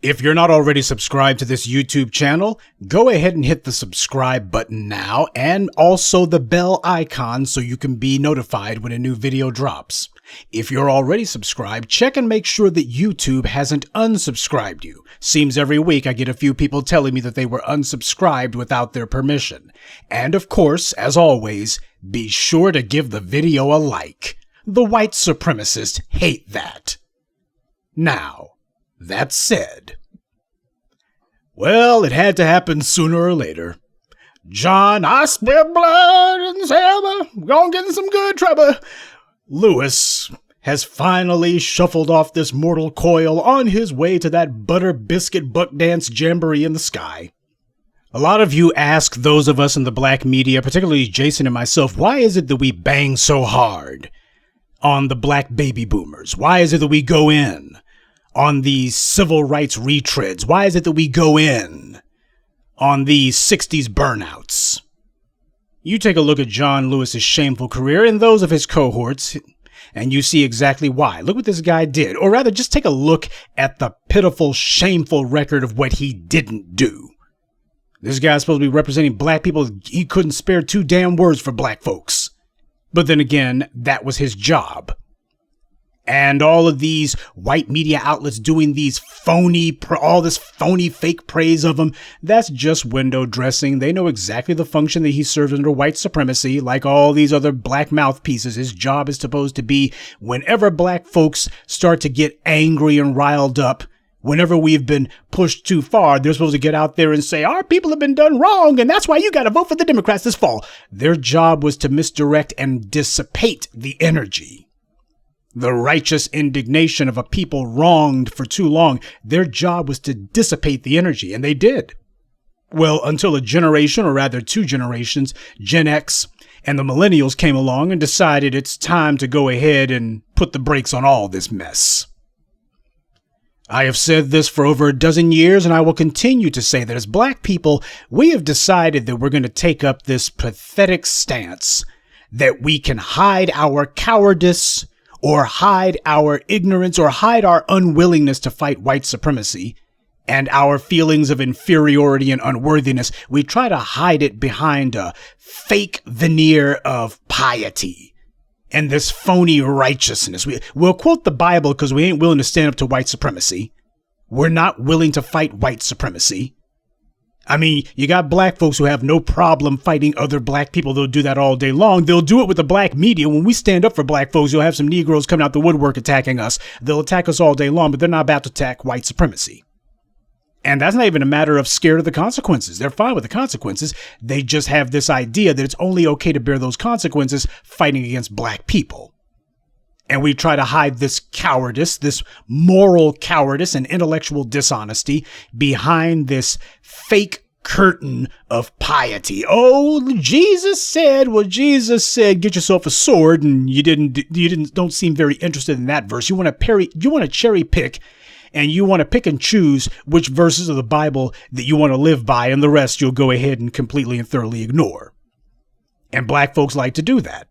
If you're not already subscribed to this YouTube channel, go ahead and hit the subscribe button now and also the bell icon so you can be notified when a new video drops. If you're already subscribed, check and make sure that YouTube hasn't unsubscribed you. Seems every week I get a few people telling me that they were unsubscribed without their permission. And of course, as always, be sure to give the video a like. The white supremacists hate that. Now, that said, well, it had to happen sooner or later. John, I spilled blood in Selma, gonna get in some good trouble. Lewis has finally shuffled off this mortal coil on his way to that butter biscuit buck dance jamboree in the sky. A lot of you ask those of us in the black media, particularly Jason and myself, why is it that we bang so hard on the black baby boomers? Why is it that we go in on these civil rights retreads? Why is it that we go in on these 60s burnouts? You take a look at John Lewis's shameful career and those of his cohorts, and you see exactly why. Look what this guy did. Or rather, just take a look at the pitiful, shameful record of what he didn't do. This guy's supposed to be representing black people. He couldn't spare two damn words for black folks. But then again, that was his job. And all of these white media outlets doing these all this phony fake praise of him, that's just window dressing. They know exactly the function that he serves under white supremacy. Like all these other black mouthpieces, his job is supposed to be whenever black folks start to get angry and riled up, whenever we've been pushed too far, they're supposed to get out there and say, our people have been done wrong, and that's why you got to vote for the Democrats this fall. Their job was to misdirect and dissipate the energy. The righteous indignation of a people wronged for too long, their job was to dissipate the energy, and they did. Well, until a generation, or rather 2 generations, Gen X and the millennials came along and decided it's time to go ahead and put the brakes on all this mess. I have said this for over a dozen years, and I will continue to say that as black people, we have decided that we're going to take up this pathetic stance that we can hide our cowardice or hide our ignorance, or hide our unwillingness to fight white supremacy, and our feelings of inferiority and unworthiness. We try to hide it behind a fake veneer of piety and this phony righteousness. We'll quote the Bible because we ain't willing to stand up to white supremacy. We're not willing to fight white supremacy. I mean, you got black folks who have no problem fighting other black people. They'll do that all day long. They'll do it with the black media. When we stand up for black folks, you'll have some Negroes coming out the woodwork attacking us. They'll attack us all day long, but they're not about to attack white supremacy. And that's not even a matter of scared of the consequences. They're fine with the consequences. They just have this idea that it's only okay to bear those consequences fighting against black people. And we try to hide this cowardice, this moral cowardice and intellectual dishonesty behind this fake curtain of piety. Oh, Jesus said, get yourself a sword, and you don't seem very interested in that verse. You want to cherry pick, and you want to pick and choose which verses of the Bible that you want to live by, and the rest you'll go ahead and completely and thoroughly ignore. And black folks like to do that.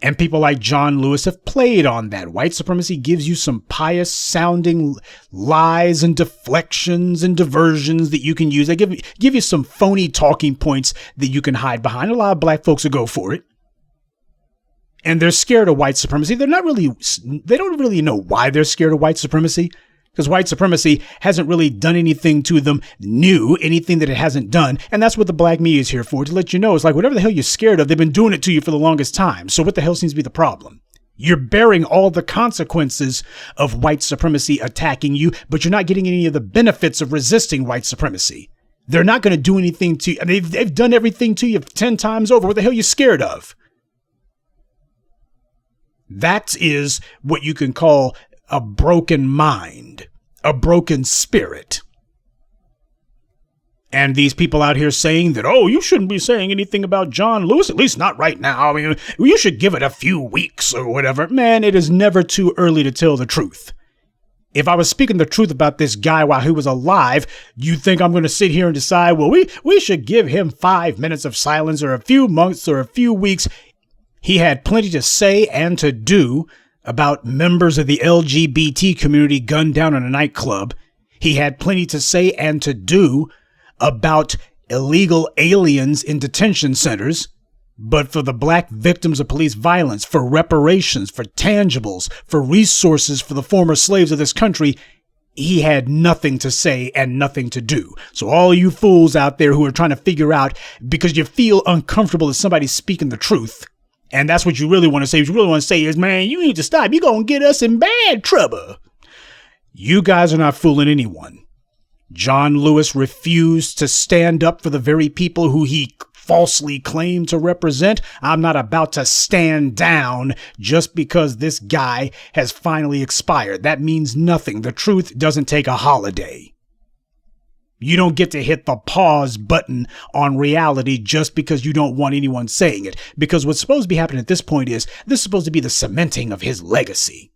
And people like John Lewis have played on that. White supremacy gives you some pious sounding lies and deflections and diversions that you can use. They give you some phony talking points that you can hide behind. A lot of black folks will go for it. And they're scared of white supremacy. They don't really know why they're scared of white supremacy. Because white supremacy hasn't really done anything to them new, anything that it hasn't done. And that's what the black media is here for, to let you know. It's like whatever the hell you're scared of, they've been doing it to you for the longest time. So what the hell seems to be the problem? You're bearing all the consequences of white supremacy attacking you, but you're not getting any of the benefits of resisting white supremacy. They're not going to do anything to you. I mean, they've done everything to you 10 times over. What the hell are you scared of? That is what you can call a broken mind, a broken spirit. And these people out here saying that, oh, you shouldn't be saying anything about John Lewis, at least not right now. I mean, you should give it a few weeks or whatever. Man, it is never too early to tell the truth. If I was speaking the truth about this guy while he was alive, you think I'm going to sit here and decide, well, we should give him 5 minutes of silence or a few months or a few weeks. He had plenty to say and to do about members of the LGBT community gunned down in a nightclub. He had plenty to say and to do about illegal aliens in detention centers. But for the black victims of police violence, for reparations, for tangibles, for resources for the former slaves of this country, he had nothing to say and nothing to do. So all you fools out there who are trying to figure out because you feel uncomfortable that somebody's speaking the truth, and that's what you really want to say. What you really want to say is, man, you need to stop. You're going to get us in bad trouble. You guys are not fooling anyone. John Lewis refused to stand up for the very people who he falsely claimed to represent. I'm not about to stand down just because this guy has finally expired. That means nothing. The truth doesn't take a holiday. You don't get to hit the pause button on reality just because you don't want anyone saying it. Because what's supposed to be happening at this point is this is supposed to be the cementing of his legacy.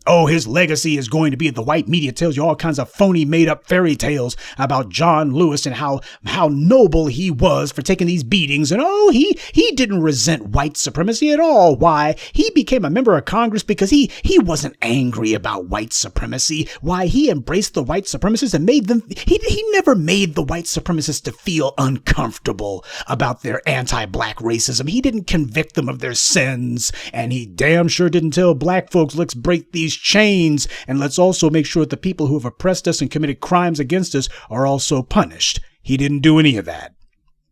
Oh, his legacy is going to be the white media tells you all kinds of phony made up fairy tales about John Lewis and how noble he was for taking these beatings. And oh, he didn't resent white supremacy at all. Why? He became a member of Congress because he wasn't angry about white supremacy. Why? He embraced the white supremacists and made them, he never made the white supremacists to feel uncomfortable about their anti-black racism. He didn't convict them of their sins. And he damn sure didn't tell black folks, let's break these chains, and let's also make sure that the people who have oppressed us and committed crimes against us are also punished. He didn't do any of that.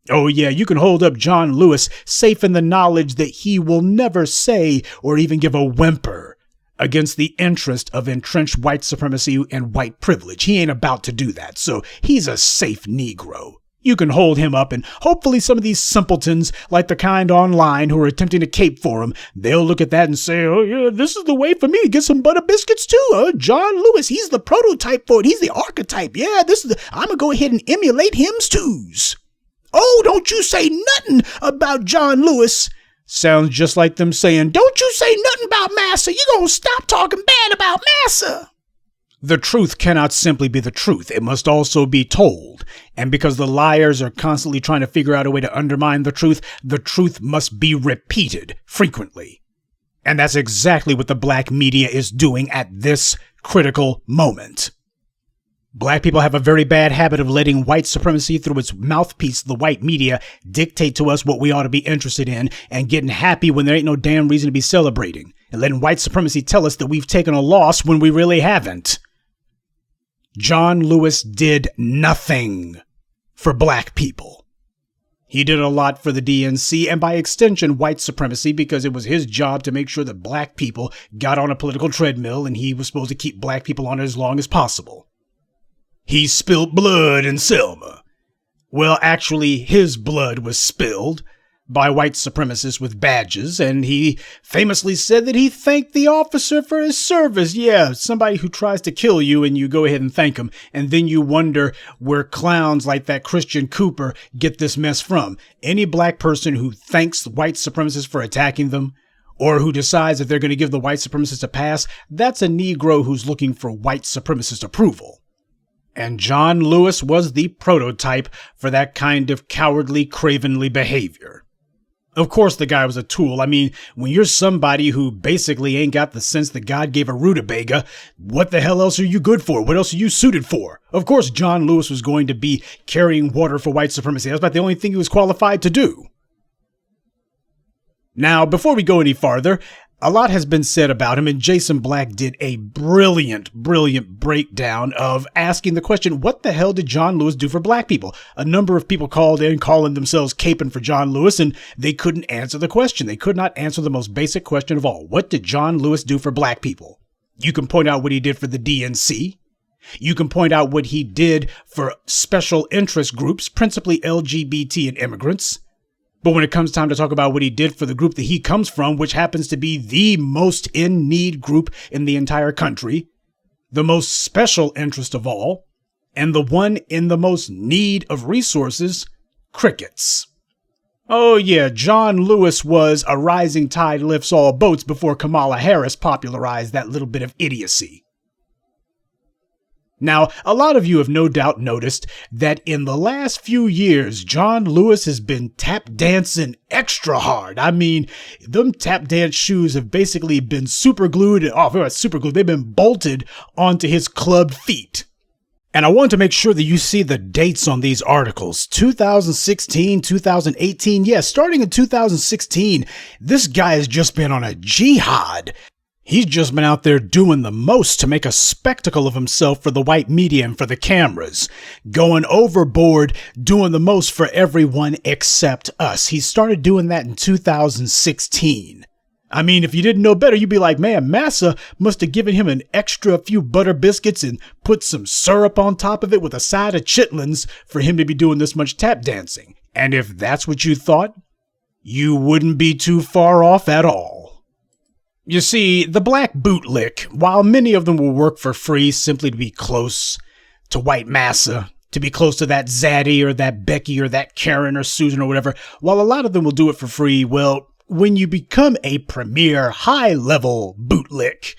Oh yeah, you can hold up John Lewis safe in the knowledge that he will never say or even give a whimper against the interest of entrenched white supremacy and white privilege. He ain't about to do that, so he's a safe Negro. You can hold him up, and hopefully some of these simpletons, like the kind online who are attempting to cape for him, they'll look at that and say, oh yeah, this is the way for me to get some butter biscuits too. John Lewis, he's the prototype for it. He's the archetype. Yeah, I'm going to go ahead and emulate him's twos. Oh, don't you say nothing about John Lewis. Sounds just like them saying, don't you say nothing about Massa. You going to stop talking bad about Massa. The truth cannot simply be the truth. It must also be told. And because the liars are constantly trying to figure out a way to undermine the truth must be repeated frequently. And that's exactly what the black media is doing at this critical moment. Black people have a very bad habit of letting white supremacy through its mouthpiece, the white media, dictate to us what we ought to be interested in and getting happy when there ain't no damn reason to be celebrating, and letting white supremacy tell us that we've taken a loss when we really haven't. John Lewis did nothing for black people. He did a lot for the DNC and by extension white supremacy because it was his job to make sure that black people got on a political treadmill and he was supposed to keep black people on it as long as possible. He spilled blood in Selma. Well, actually, his blood was spilled by white supremacists with badges, and he famously said that he thanked the officer for his service. Yeah, somebody who tries to kill you and you go ahead and thank him, and then you wonder where clowns like that Christian Cooper get this mess from. Any black person who thanks white supremacists for attacking them, or who decides that they're going to give the white supremacists a pass, that's a Negro who's looking for white supremacist approval. And John Lewis was the prototype for that kind of cowardly, cravenly behavior. Of course the guy was a tool. I mean, when you're somebody who basically ain't got the sense that God gave a rutabaga, what the hell else are you good for? What else are you suited for? Of course John Lewis was going to be carrying water for white supremacy. That's about the only thing he was qualified to do. Now, before we go any farther, a lot has been said about him, and Jason Black did a brilliant breakdown of asking the question, what the hell did John Lewis do for black people? A number of people called in calling themselves caping for John Lewis, and they couldn't answer the question. They could not answer the most basic question of all. What did John Lewis do for black people? You can point out what he did for the DNC. You can point out what he did for special interest groups, principally LGBT and immigrants. But when it comes time to talk about what he did for the group that he comes from, which happens to be the most in need group in the entire country, the most special interest of all, and the one in the most need of resources, crickets. Oh yeah, John Lewis was a rising tide lifts all boats before Kamala Harris popularized that little bit of idiocy. Now, a lot of you have no doubt noticed that in the last few years, John Lewis has been tap dancing extra hard. I mean, them tap dance shoes have basically been super glued. Oh, super glued. They've been bolted onto his clubbed feet. And I want to make sure that you see the dates on these articles. 2016, 2018. Yeah, starting in 2016, this guy has just been on a jihad. He's just been out there doing the most to make a spectacle of himself for the white media and for the cameras. Going overboard, doing the most for everyone except us. He started doing that in 2016. I mean, if you didn't know better, you'd be like, man, Massa must have given him an extra few butter biscuits and put some syrup on top of it with a side of chitlins for him to be doing this much tap dancing. And if that's what you thought, you wouldn't be too far off at all. You see, the black bootlick, while many of them will work for free simply to be close to white Massa, to be close to that Zaddy or that Becky or that Karen or Susan or whatever, while a lot of them will do it for free, well, when you become a premier high-level bootlick,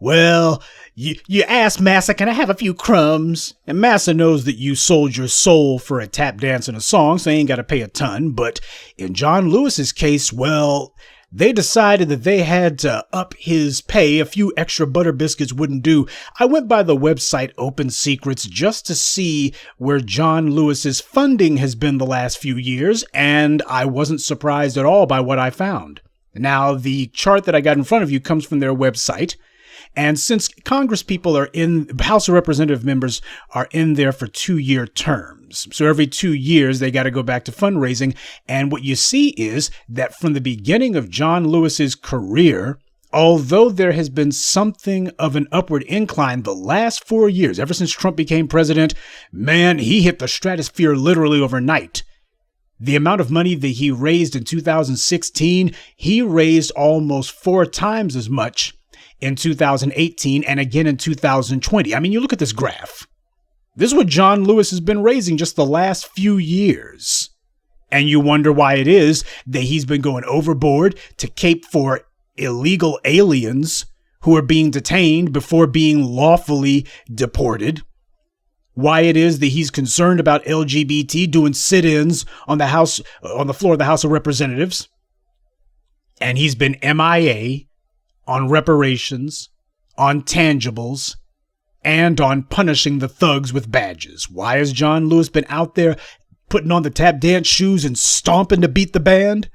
well, you ask Massa, can I have a few crumbs? And Massa knows that you sold your soul for a tap dance and a song, so they ain't got to pay a ton. But in John Lewis's case, well, they decided that they had to up his pay. A few extra butter biscuits wouldn't do. I went by the website Open Secrets just to see where John Lewis's funding has been the last few years, and I wasn't surprised at all by what I found. Now, the chart that I got in front of you comes from their website, and since Congress people are in, House of Representative members are in there for 2-year terms. So every 2 years, they got to go back to fundraising. And what you see is that from the beginning of John Lewis's career, although there has been something of an upward incline the last 4 years, ever since Trump became president, man, he hit the stratosphere literally overnight. The amount of money that he raised in 2016, he raised almost 4 times as much in 2018 and again in 2020. I mean, you look at this graph. This is what John Lewis has been raising just the last few years. And you wonder why it is that he's been going overboard to cape for illegal aliens who are being detained before being lawfully deported. Why it is that he's concerned about LGBT doing sit-ins on the floor of the House of Representatives. And he's been MIA on reparations, on tangibles, and on punishing the thugs with badges. Why has John Lewis been out there putting on the tap dance shoes and stomping to beat the band?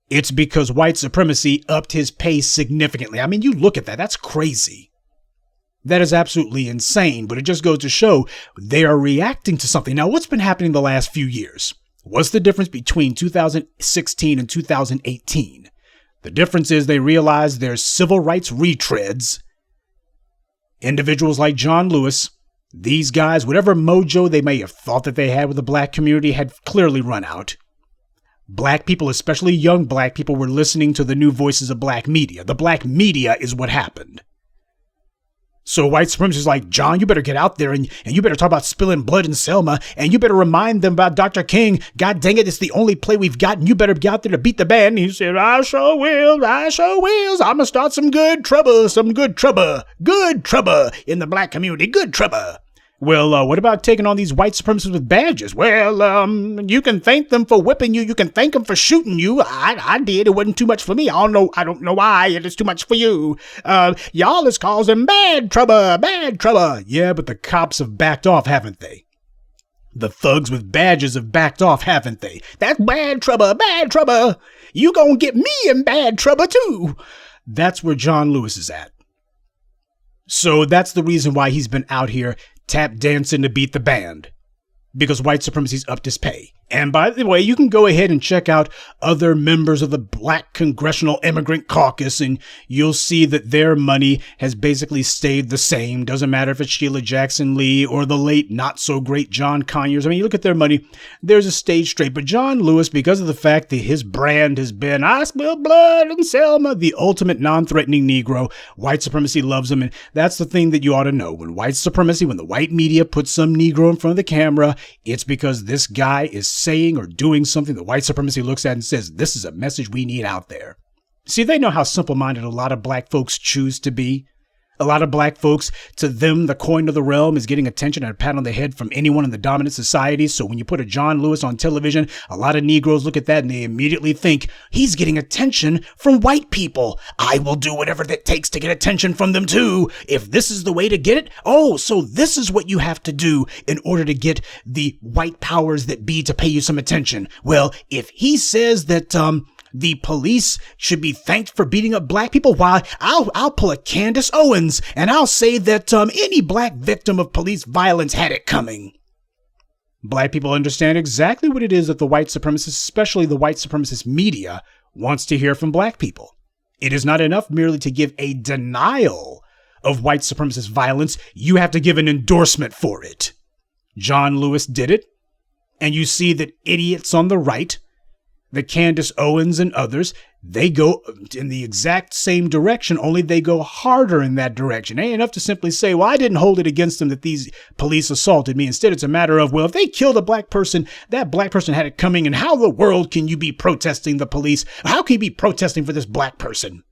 It's because white supremacy upped his pay significantly. I mean, you look at that. That's crazy. That is absolutely insane, but it just goes to show they are reacting to something. Now, what's been happening the last few years? What's the difference between 2016 and 2018? The difference is they realize there's civil rights retreads. Individuals like John Lewis, these guys, whatever mojo they may have thought that they had with the black community had clearly run out. Black people, especially young black people, were listening to the new voices of black media. The black media is what happened. So white supremacists like, John, you better get out there and you better talk about spilling blood in Selma, and you better remind them about Dr. King. God dang it, it's the only play we've got, and you better get out there to beat the band. And he said, I sure will. I'm going to start some good trouble in the black community. Good trouble. Well, what about taking on these white supremacists with badges? Well, you can thank them for whipping you. You can thank them for shooting you. I did. It wasn't too much for me. I don't know why. It is too much for you. Y'all is causing bad trouble. Yeah, but the cops have backed off, haven't they? The thugs with badges have backed off, haven't they? That's bad trouble. You gonna get me in bad trouble, too. That's where John Lewis is at. So that's the reason why he's been out here tap dancing to beat the band, because white supremacy's upped his pay. And by the way, you can go ahead and check out other members of the Black Congressional Immigrant Caucus, and you'll see that their money has basically stayed the same. Doesn't matter if it's Sheila Jackson Lee or the late not-so-great John Conyers. I mean, you look at their money, there's a stage straight. But John Lewis, because of the fact that his brand has been, I spill blood in Selma, the ultimate non-threatening Negro, white supremacy loves him. And that's the thing that you ought to know. When the white media puts some Negro in front of the camera, it's because this guy is saying or doing something that white supremacy looks at and says, this is a message we need out there. See, they know how simple-minded a lot of black folks choose to be. A lot of black folks, to them, the coin of the realm is getting attention and a pat on the head from anyone in the dominant society. So when you put a John Lewis on television, a lot of Negroes look at that and they immediately think, he's getting attention from white people. I will do whatever that takes to get attention from them too. If this is the way to get it, oh, so this is what you have to do in order to get the white powers that be to pay you some attention. Well, if he says that, the police should be thanked for beating up black people, why, I'll pull a Candace Owens and I'll say that any black victim of police violence had it coming. Black people understand exactly what it is that the white supremacists, especially the white supremacist media, wants to hear from black people. It is not enough merely to give a denial of white supremacist violence. You have to give an endorsement for it. John Lewis did it, and you see that idiots on the right, the Candace Owens and others, they go in the exact same direction, only they go harder in that direction. It ain't enough to simply say, well, I didn't hold it against them that these police assaulted me. Instead, it's a matter of, well, if they killed a black person, that black person had it coming, and how in the world can you be protesting the police? How can you be protesting for this black person?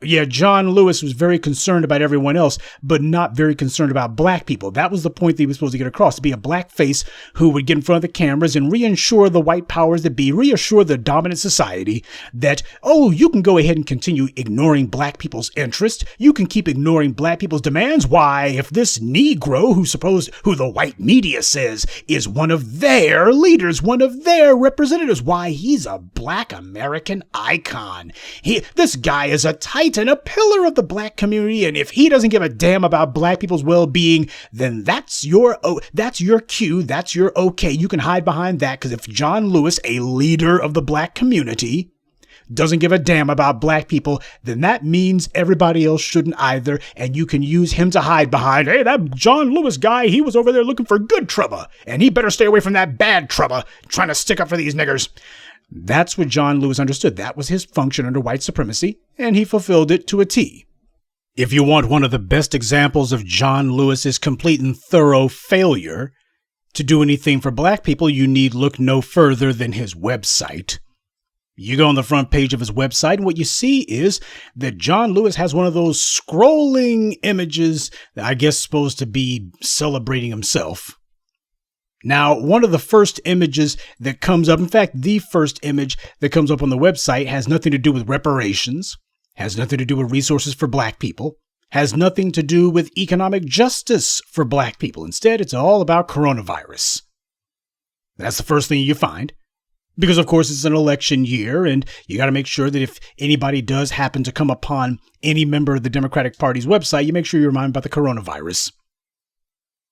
Yeah, John Lewis was very concerned about everyone else, but not very concerned about black people. That was the point that he was supposed to get across, to be a black face who would get in front of the cameras and reassure the white powers that be, reassure the dominant society that, oh, you can go ahead and continue ignoring black people's interests. You can keep ignoring black people's demands. Why, if this Negro, who the white media says is one of their leaders, one of their representatives, why, he's a black American icon. This guy is a titan, a pillar of the black community, and if he doesn't give a damn about black people's well-being, then that's your cue, that's your okay. You can hide behind that, because if John Lewis, a leader of the black community, doesn't give a damn about black people, then that means everybody else shouldn't either, and you can use him to hide behind, hey, that John Lewis guy, he was over there looking for good Trubba, and he better stay away from that bad Trubba, trying to stick up for these niggers. That's what John Lewis understood. That was his function under white supremacy, and he fulfilled it to a T. If you want one of the best examples of John Lewis's complete and thorough failure to do anything for black people, you need look no further than his website. You go on the front page of his website, and what you see is that John Lewis has one of those scrolling images that I guess supposed to be celebrating himself. Now, one of the first images that comes up, in fact, the first image that comes up on the website has nothing to do with reparations, has nothing to do with resources for black people, has nothing to do with economic justice for black people. Instead, it's all about coronavirus. That's the first thing you find, because, of course, it's an election year, and you got to make sure that if anybody does happen to come upon any member of the Democratic Party's website, you make sure you remind about the coronavirus.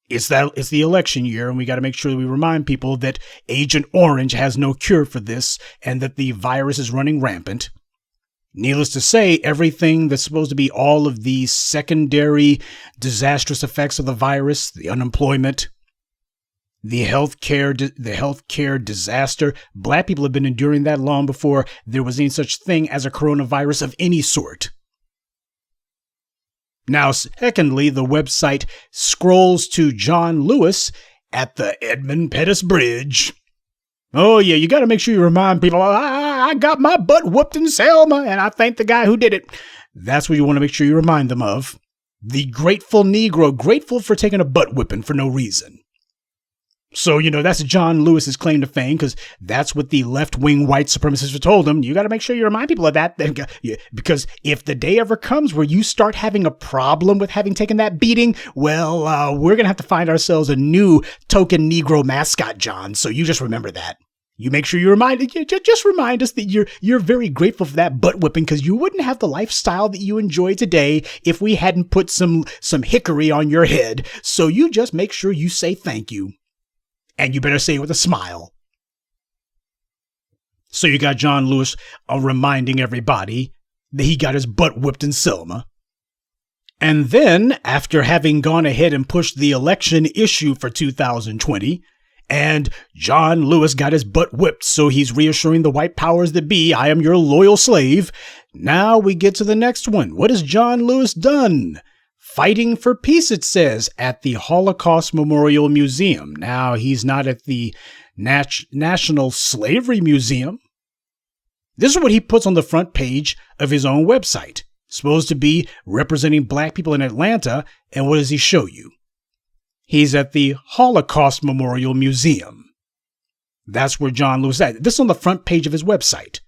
It's the election year, and we got to make sure that we remind people that Agent Orange has no cure for this and that the virus is running rampant. Needless to say, everything that's supposed to be all of the secondary disastrous effects of the virus, the unemployment, the healthcare disaster, black people have been enduring that long before there was any such thing as a coronavirus of any sort. Now, secondly, the website scrolls to John Lewis at the Edmund Pettus Bridge. Oh, yeah, you got to make sure you remind people, I got my butt whooped in Selma, and I thank the guy who did it. That's what you want to make sure you remind them of. The grateful Negro, grateful for taking a butt whipping for no reason. So, that's John Lewis's claim to fame, because that's what the left-wing white supremacists have told him. You got to make sure you remind people of that, because if the day ever comes where you start having a problem with having taken that beating, well, we're going to have to find ourselves a new token Negro mascot, John. So you just remember that. You make sure you just remind us that you're very grateful for that butt whipping, because you wouldn't have the lifestyle that you enjoy today if we hadn't put some hickory on your head. So you just make sure you say thank you. And you better say it with a smile. So you got John Lewis reminding everybody that he got his butt whipped in Selma. And then, after having gone ahead and pushed the election issue for 2020, and John Lewis got his butt whipped, so he's reassuring the white powers that be, I am your loyal slave. Now we get to the next one. What has John Lewis done? Fighting for peace, it says, at the Holocaust Memorial Museum. Now, he's not at the National Slavery Museum. This is what he puts on the front page of his own website. Supposed to be representing black people in Atlanta, and what does he show you? He's at the Holocaust Memorial Museum. That's where John Lewis is at. This is on the front page of his website.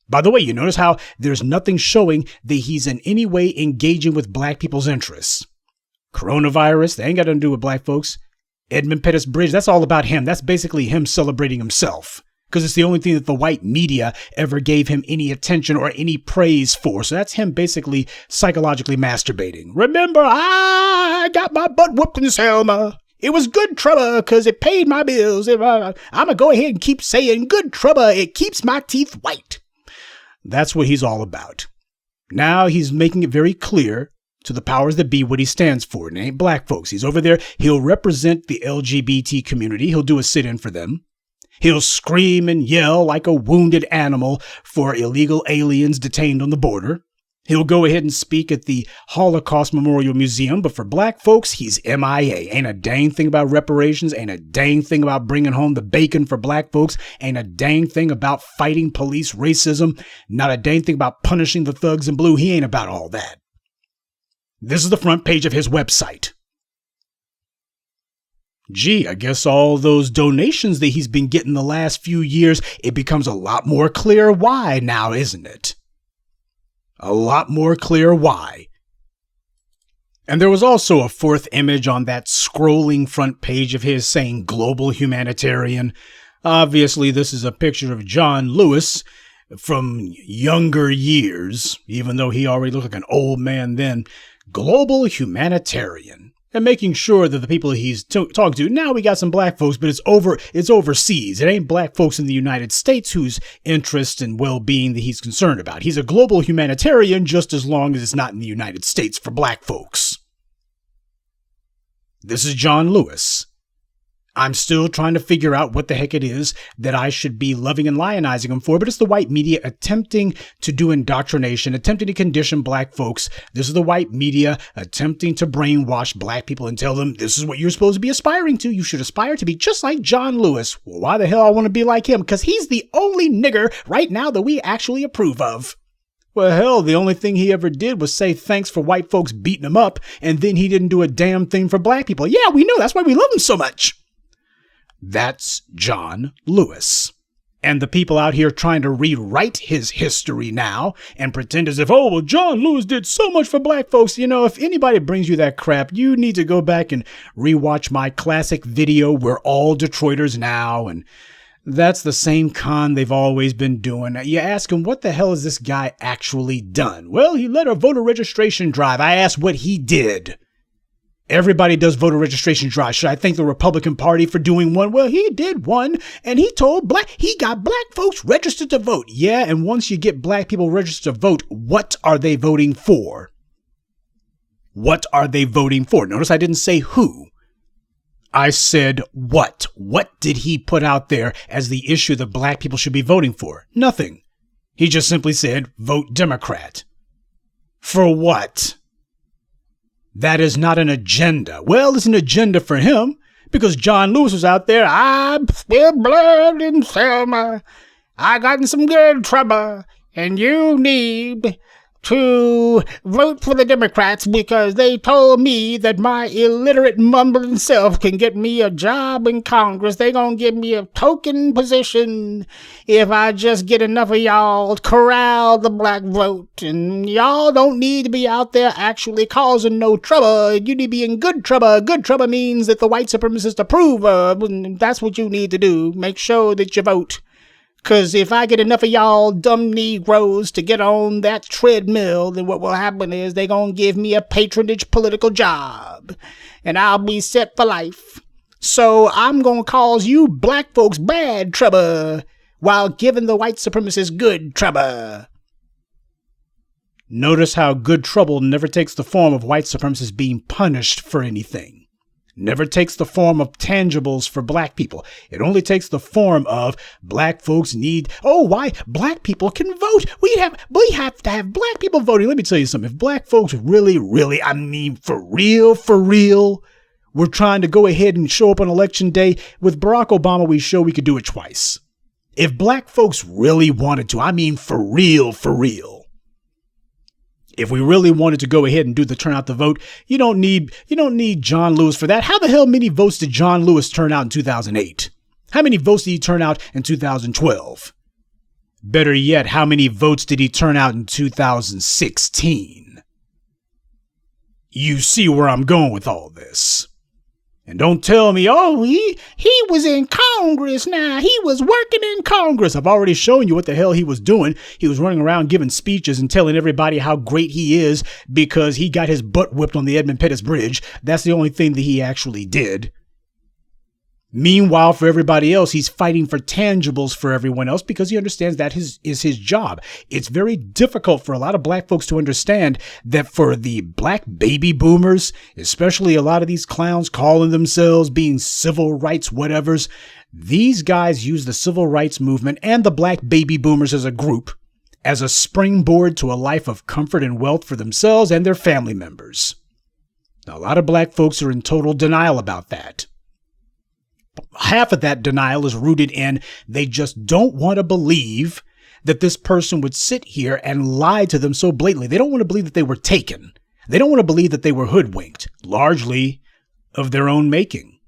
By the way, you notice how there's nothing showing that he's in any way engaging with black people's interests. Coronavirus, they ain't got nothing to do with black folks. Edmund Pettus Bridge, that's all about him. That's basically him celebrating himself, because it's the only thing that the white media ever gave him any attention or any praise for. So that's him basically psychologically masturbating. Remember, I got my butt whooped in Selma. It was good Trubba because it paid my bills. I'm going to go ahead and keep saying good Trubba. It keeps my teeth white. That's what he's all about. Now he's making it very clear to the powers that be what he stands for. And it ain't black folks. He's over there. He'll represent the LGBT community. He'll do a sit-in for them. He'll scream and yell like a wounded animal for illegal aliens detained on the border. He'll go ahead and speak at the Holocaust Memorial Museum, but for black folks, he's MIA. Ain't a dang thing about reparations, ain't a dang thing about bringing home the bacon for black folks, ain't a dang thing about fighting police racism, not a dang thing about punishing the thugs in blue. He ain't about all that. This is the front page of his website. Gee, I guess all those donations that he's been getting the last few years, it becomes a lot more clear why now, isn't it? A lot more clear why. And there was also a fourth image on that scrolling front page of his saying global humanitarian. Obviously, this is a picture of John Lewis from younger years, even though he already looked like an old man then. Global humanitarian. And making sure that the people he's talking to, now we got some black folks, but it's overseas. It ain't black folks in the United States whose interest and well-being that he's concerned about. He's a global humanitarian just as long as it's not in the United States for black folks. This is John Lewis. I'm still trying to figure out what the heck it is that I should be loving and lionizing him for, but it's the white media attempting to do indoctrination, attempting to condition black folks. This is the white media attempting to brainwash black people and tell them this is what you're supposed to be aspiring to. You should aspire to be just like John Lewis. Well, why the hell I want to be like him? Because he's the only nigger right now that we actually approve of. Well, hell, the only thing he ever did was say thanks for white folks beating him up, and then he didn't do a damn thing for black people. Yeah, we know. That's why we love him so much. That's John Lewis. And the people out here trying to rewrite his history now and pretend as if, oh, well, John Lewis did so much for black folks. You know, if anybody brings you that crap, you need to go back and rewatch my classic video, We're All Detroiters Now. And that's the same con they've always been doing. You ask him, what the hell has this guy actually done? Well, he led a voter registration drive. I asked what he did. Everybody does voter registration drives. Should I thank the Republican Party for doing one? Well, he did one, and he got black folks registered to vote. Yeah, and once you get black people registered to vote, what are they voting for? What are they voting for? Notice I didn't say who. I said what. What did he put out there as the issue that black people should be voting for? Nothing. He just simply said, vote Democrat. For what? That is not an agenda. Well, it's an agenda for him because John Lewis was out there. I spilled blood in Selma. I got in some good trouble. And you need to vote for the Democrats because they told me that my illiterate mumbling self can get me a job in Congress. They gonna give me a token position if I just get enough of y'all to corral the black vote. And y'all don't need to be out there actually causing no trouble. You need to be in good trouble. Good trouble means that the white supremacists approve of. And that's what you need to do. Make sure that you vote. Because if I get enough of y'all dumb Negroes to get on that treadmill, then what will happen is they're going to give me a patronage political job. And I'll be set for life. So I'm going to cause you black folks bad trouble while giving the white supremacists good trouble. Notice how good trouble never takes the form of white supremacists being punished for anything. Never takes the form of tangibles for black people. It only takes the form of black folks need, why black people can vote. We have to have black people voting. Let me tell you something. If black folks really, for real, we're trying to go ahead and show up on election day, with Barack Obama, we show we could do it twice. If black folks really wanted to, for real. If we really wanted to go ahead and do the turn out the vote, you don't need John Lewis for that. How the hell many votes did John Lewis turn out in 2008? How many votes did he turn out in 2012? Better yet, how many votes did he turn out in 2016? You see where I'm going with all this. And don't tell me, oh, he was in Congress now. He was working in Congress. I've already shown you what the hell he was doing. He was running around giving speeches and telling everybody how great he is because he got his butt whipped on the Edmund Pettus Bridge. That's the only thing that he actually did. Meanwhile, for everybody else, he's fighting for tangibles for everyone else because he understands that is his job. It's very difficult for a lot of black folks to understand that for the black baby boomers, especially a lot of these clowns calling themselves being civil rights whatevers, these guys use the civil rights movement and the black baby boomers as a group as a springboard to a life of comfort and wealth for themselves and their family members. Now, a lot of black folks are in total denial about that. Half of that denial is rooted in they just don't want to believe that this person would sit here and lie to them so blatantly. They don't want to believe that they were taken. They don't want to believe that they were hoodwinked, largely of their own making.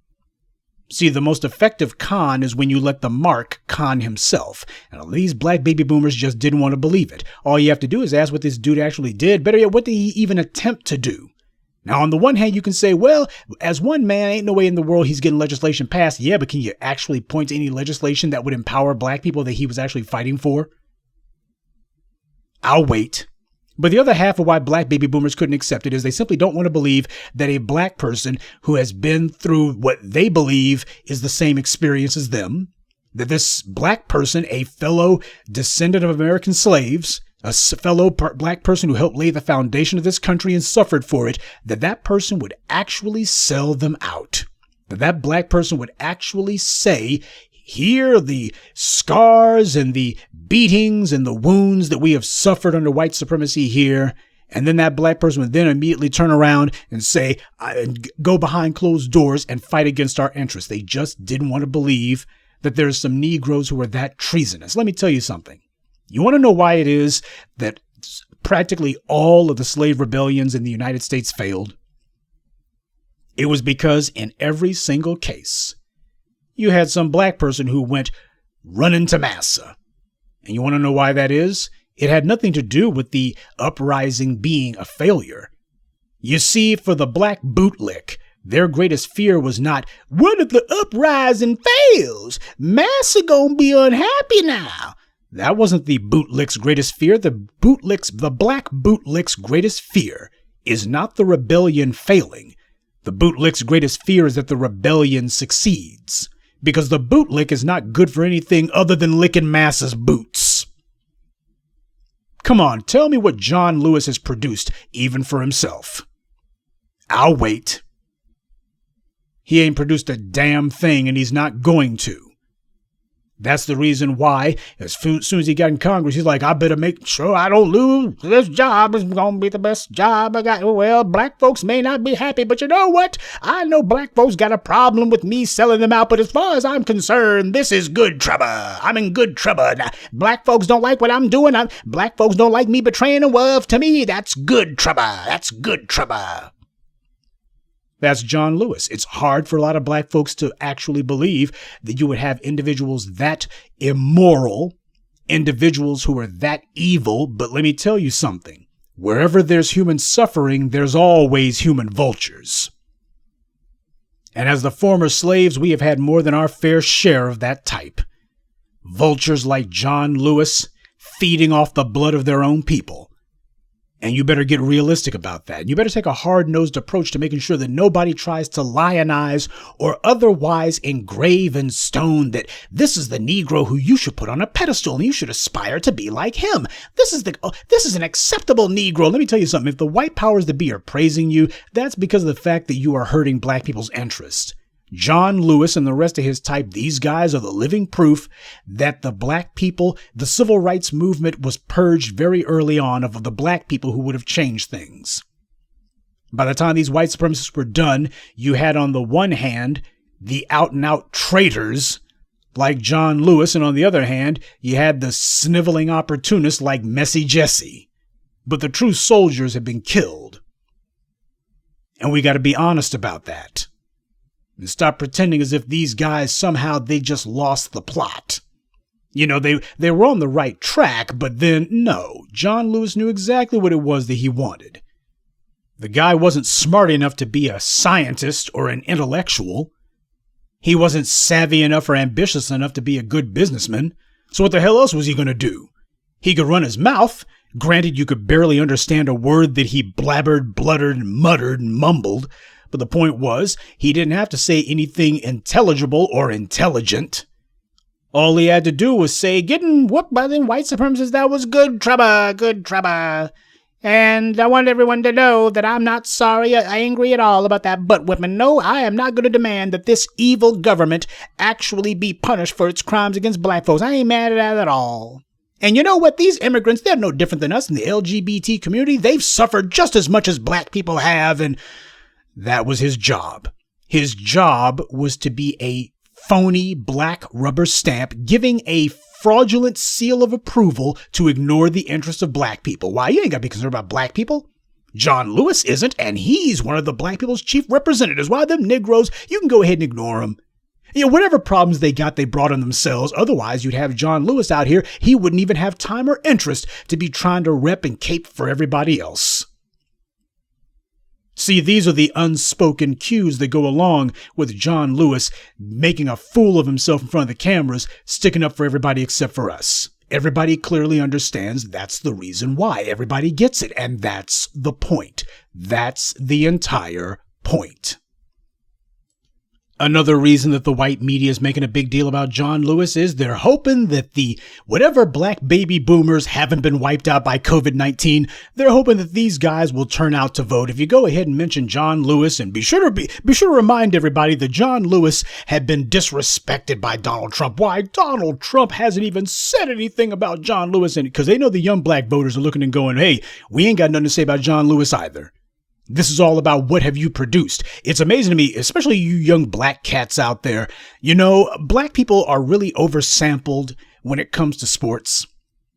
See, the most effective con is when you let the mark con himself. And these black baby boomers just didn't want to believe it. All you have to do is ask what this dude actually did. Better yet, what did he even attempt to do? Now, on the one hand, you can say, well, as one man, ain't no way in the world he's getting legislation passed. Yeah, but can you actually point to any legislation that would empower black people that he was actually fighting for? I'll wait. But the other half of why black baby boomers couldn't accept it is they simply don't want to believe that a black person who has been through what they believe is the same experience as them, that this black person, a fellow descendant of American slaves, a fellow black person who helped lay the foundation of this country and suffered for it, that person would actually sell them out. That black person would actually say, here are the scars and the beatings and the wounds that we have suffered under white supremacy here. And then that black person would then immediately turn around and say, go behind closed doors and fight against our interests. They just didn't want to believe that there's some Negroes who are that treasonous. Let me tell you something. You want to know why it is that practically all of the slave rebellions in the United States failed? It was because in every single case, you had some black person who went running to massa. And you want to know why that is? It had nothing to do with the uprising being a failure. You see, for the black bootlick, their greatest fear was not, what if the uprising fails? Massa gonna be unhappy now. That wasn't the bootlick's greatest fear. The black bootlick's greatest fear is not the rebellion failing. The bootlick's greatest fear is that the rebellion succeeds. Because the bootlick is not good for anything other than licking massa's boots. Come on, tell me what John Lewis has produced, even for himself. I'll wait. He ain't produced a damn thing, and he's not going to. That's the reason why, as soon as he got in Congress, he's like, I better make sure I don't lose. This job is going to be the best job I got. Well, black folks may not be happy, but you know what? I know black folks got a problem with me selling them out, but as far as I'm concerned, this is good Trubba. I'm in good Trubba. Now, black folks don't like what I'm doing. Black folks don't like me betraying the world. To me, that's good Trubba. That's good Trubba. That's John Lewis. It's hard for a lot of black folks to actually believe that you would have individuals that immoral, individuals who are that evil. But let me tell you something. Wherever there's human suffering, there's always human vultures. And as the former slaves, we have had more than our fair share of that type. Vultures like John Lewis feeding off the blood of their own people. And you better get realistic about that. You better take a hard-nosed approach to making sure that nobody tries to lionize or otherwise engrave in stone that this is the Negro who you should put on a pedestal and you should aspire to be like him. This is an acceptable Negro. Let me tell you something. If the white powers that be are praising you, that's because of the fact that you are hurting black people's interests. John Lewis and the rest of his type, these guys are the living proof that the black people, the civil rights movement was purged very early on of the black people who would have changed things. By the time these white supremacists were done, you had on the one hand, the out and out traitors like John Lewis. And on the other hand, you had the sniveling opportunists like Messy Jesse. but the true soldiers have been killed. And we got to be honest about that. And stop pretending as if these guys somehow they just lost the plot. You know, they were on the right track, but then, no, John Lewis knew exactly what it was that he wanted. The guy wasn't smart enough to be a scientist or an intellectual. He wasn't savvy enough or ambitious enough to be a good businessman. So what the hell else was he going to do? He could run his mouth. Granted, you could barely understand a word that he blabbered, bluttered, muttered, and mumbled. But the point was, he didn't have to say anything intelligible or intelligent. All he had to do was say, getting whooped by them white supremacists, that was good Trubba, good Trubba. And I want everyone to know that I'm not sorry or angry at all about that butt whipping. No, I am not going to demand that this evil government actually be punished for its crimes against black folks. I ain't mad at that at all. And you know what? These immigrants, they're no different than us in the LGBT community. They've suffered just as much as black people have, and that was his job. His job was to be a phony black rubber stamp, giving a fraudulent seal of approval to ignore the interests of black people. Why? You ain't got to be concerned about black people. John Lewis isn't, and he's one of the black people's chief representatives. Why, them Negroes, you can go ahead and ignore them. You know, whatever problems they got, they brought on themselves. Otherwise, you'd have John Lewis out here. He wouldn't even have time or interest to be trying to rep and cape for everybody else. See, these are the unspoken cues that go along with John Lewis making a fool of himself in front of the cameras, sticking up for everybody except for us. Everybody clearly understands that's the reason why. Everybody gets it, and that's the point. That's the entire point. Another reason that the white media is making a big deal about John Lewis is they're hoping that the whatever black baby boomers haven't been wiped out by COVID-19, they're hoping that these guys will turn out to vote. If you go ahead and mention John Lewis, and be sure to remind everybody that John Lewis had been disrespected by Donald Trump. Why? Donald Trump hasn't even said anything about John Lewis, and because they know the young black voters are looking and going, hey, we ain't got nothing to say about John Lewis either. This is all about what have you produced. It's amazing to me, especially you young black cats out there. You know, black people are really oversampled when it comes to sports.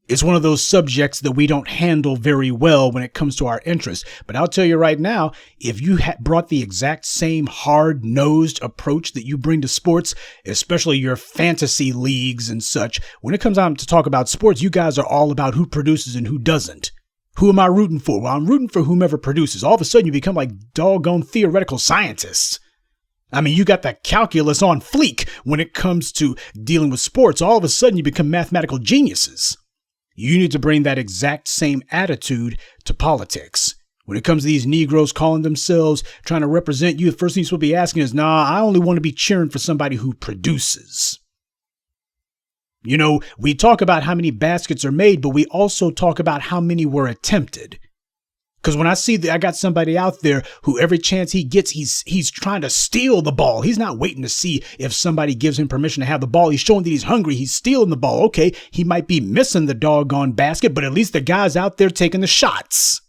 It's one of those subjects that we don't handle very well when it comes to our interests. But I'll tell you right now, if you brought the exact same hard-nosed approach that you bring to sports, especially your fantasy leagues and such, when it comes out to talk about sports, you guys are all about who produces and who doesn't. Who am I rooting for? Well, I'm rooting for whomever produces. All of a sudden, you become like doggone theoretical scientists. I mean, you got the calculus on fleek when it comes to dealing with sports. All of a sudden, you become mathematical geniuses. You need to bring that exact same attitude to politics. When it comes to these Negroes calling themselves, trying to represent you, the first thing you're supposed to be asking is, nah, I only want to be cheering for somebody who produces. You know, we talk about how many baskets are made, but we also talk about how many were attempted. Because when I see that I got somebody out there who every chance he gets, he's trying to steal the ball. He's not waiting to see if somebody gives him permission to have the ball. He's showing that he's hungry. He's stealing the ball. Okay, he might be missing the doggone basket, but at least the guy's out there taking the shots.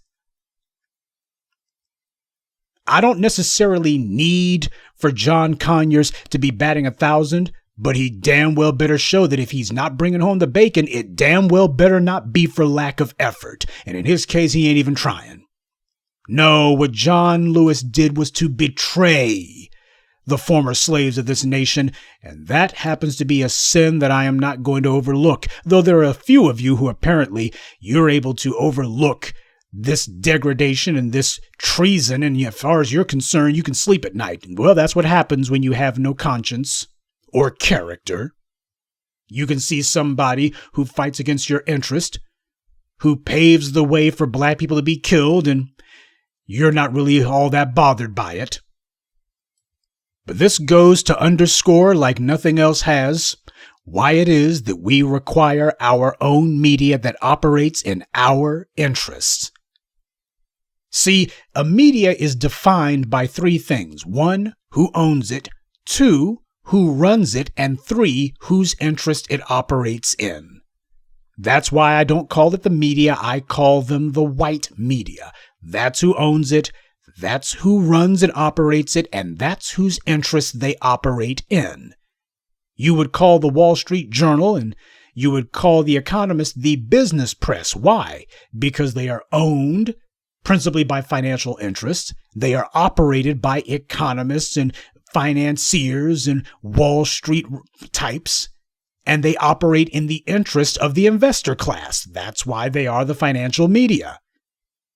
I don't necessarily need for John Conyers to be batting 1,000. But he damn well better show that if he's not bringing home the bacon, it damn well better not be for lack of effort. And in his case, he ain't even trying. No, what John Lewis did was to betray the former slaves of this nation, and that happens to be a sin that I am not going to overlook, though there are a few of you who apparently you're able to overlook this degradation and this treason, and as far as you're concerned, you can sleep at night. Well, that's what happens when you have no conscience or character. You can see somebody who fights against your interest, who paves the way for black people to be killed, and you're not really all that bothered by it. But this goes to underscore, like nothing else has, why it is that we require our own media that operates in our interests. See, a media is defined by three things. 1, who owns it. 2, who runs it, and 3, whose interest it operates in. That's why I don't call it the media, I call them the white media. That's who owns it, that's who runs and operates it, and that's whose interest they operate in. You would call the Wall Street Journal and You would call the economists the business press. Why? Because they are owned principally by financial interests. They are operated by economists and financiers and Wall Street types, and they operate in the interest of the investor class. That's why they are the financial media.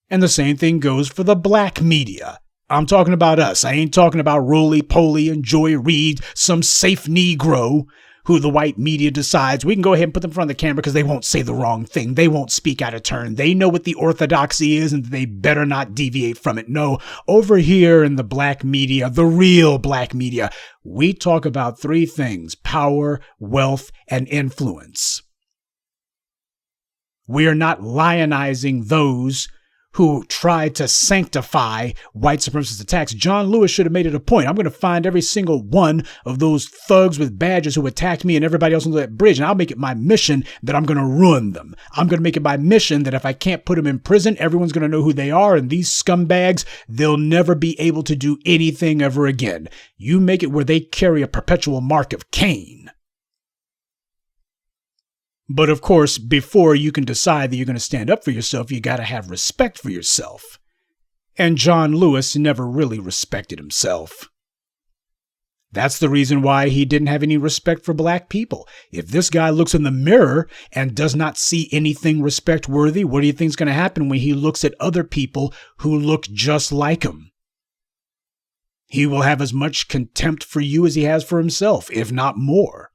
And the same thing goes for the black media. I'm talking about us. I ain't talking about roly-poly and Joy Reid, some safe Negro who the white media decides we can go ahead and put them in front of the camera because they won't say the wrong thing. They won't speak out of turn. They know what the orthodoxy is and they better not deviate from it. No, over here in the black media, the real black media, we talk about three things: power, wealth, and influence. We are not lionizing those who tried to sanctify white supremacist attacks. John Lewis should have made it a point. I'm going to find every single one of those thugs with badges who attacked me and everybody else on that bridge, and I'll make it my mission that I'm going to ruin them. I'm going to make it my mission that if I can't put them in prison, everyone's going to know who they are, and these scumbags, they'll never be able to do anything ever again. You make it where they carry a perpetual mark of Cain. But of course, before you can decide that you're going to stand up for yourself, you got to have respect for yourself. And John Lewis never really respected himself. That's the reason why he didn't have any respect for black people. If this guy looks in the mirror and does not see anything respect-worthy, what do you think is going to happen when he looks at other people who look just like him? He will have as much contempt for you as he has for himself, if not more.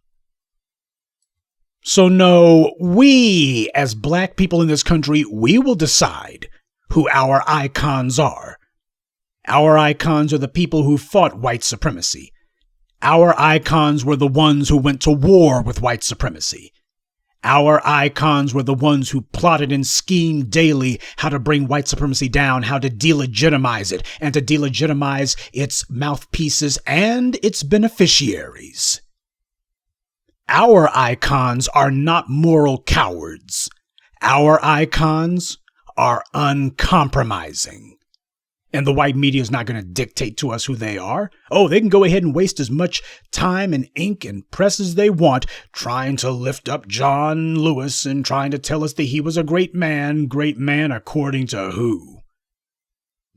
So no, we, as black people in this country, we will decide who our icons are. Our icons are the people who fought white supremacy. Our icons were the ones who went to war with white supremacy. Our icons were the ones who plotted and schemed daily how to bring white supremacy down, how to delegitimize it, and to delegitimize its mouthpieces and its beneficiaries. Our icons are not moral cowards. Our icons are uncompromising. And the white media is not going to dictate to us who they are. Oh, they can go ahead and waste as much time and ink and press as they want trying to lift up John Lewis and trying to tell us that he was a great man according to who?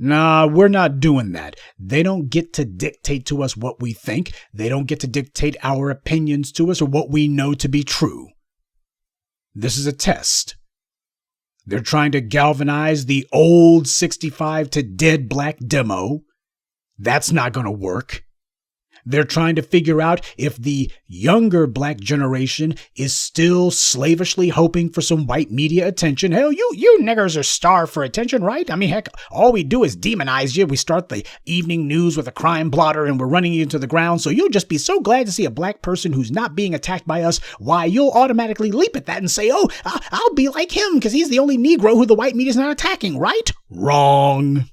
Nah, we're not doing that. They don't get to dictate to us what we think. They don't get to dictate our opinions to us or what we know to be true. This is a test. They're trying to galvanize the old 65 to dead black demo. That's not going to work. They're trying to figure out if the younger black generation is still slavishly hoping for some white media attention. Hell, you niggers are starved for attention, right? I mean, heck, all we do is demonize you. We start the evening news with a crime blotter and we're running you into the ground. So you'll just be so glad to see a black person who's not being attacked by us. Why, you'll automatically leap at that and say, oh, I'll be like him because he's the only Negro who the white media's not attacking, right? Wrong.